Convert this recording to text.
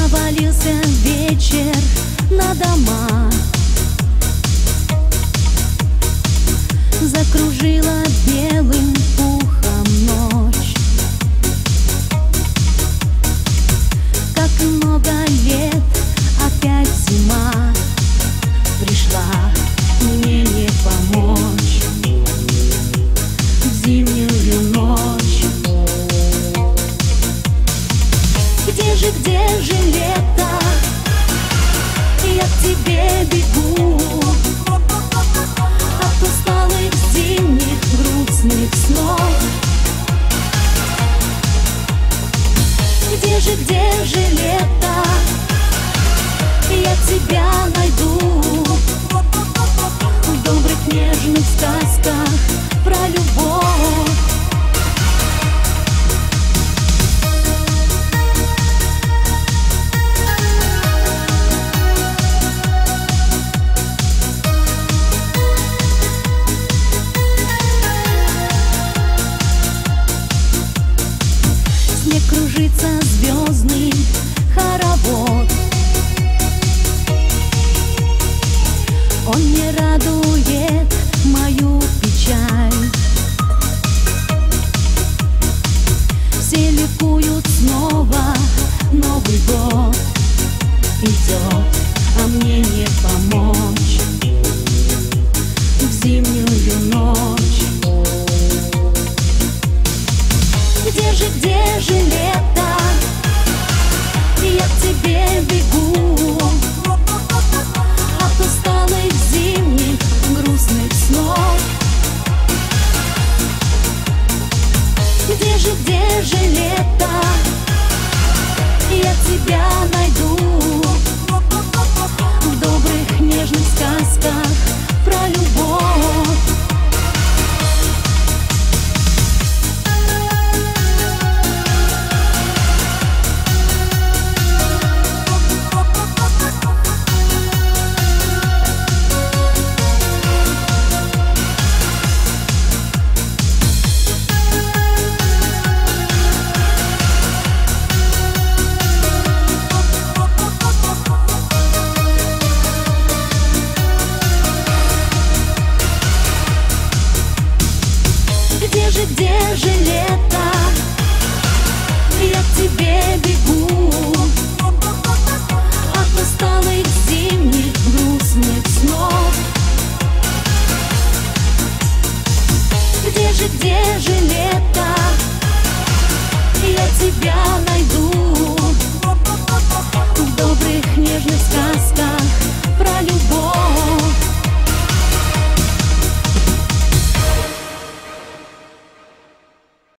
Навалился вечер на дома, закружила белым пухом ночь. Как много лет, опять зима пришла, мне не помочь в зимнюю ночь. Где же лето? Я к тебе бегу от усталых зимних грустных снов. Где же лето? Я тебя найду в добрых нежных сказках про любовь. Снег кружится, звездный хоровод. Он не радует мою печаль. Все ликуют снова, Новый год идет, а мне не помочь в зимнюю ночь. Где же лето? Я к тебе бегу от усталых зимних грустных снов. Где же лето? Я тебя найду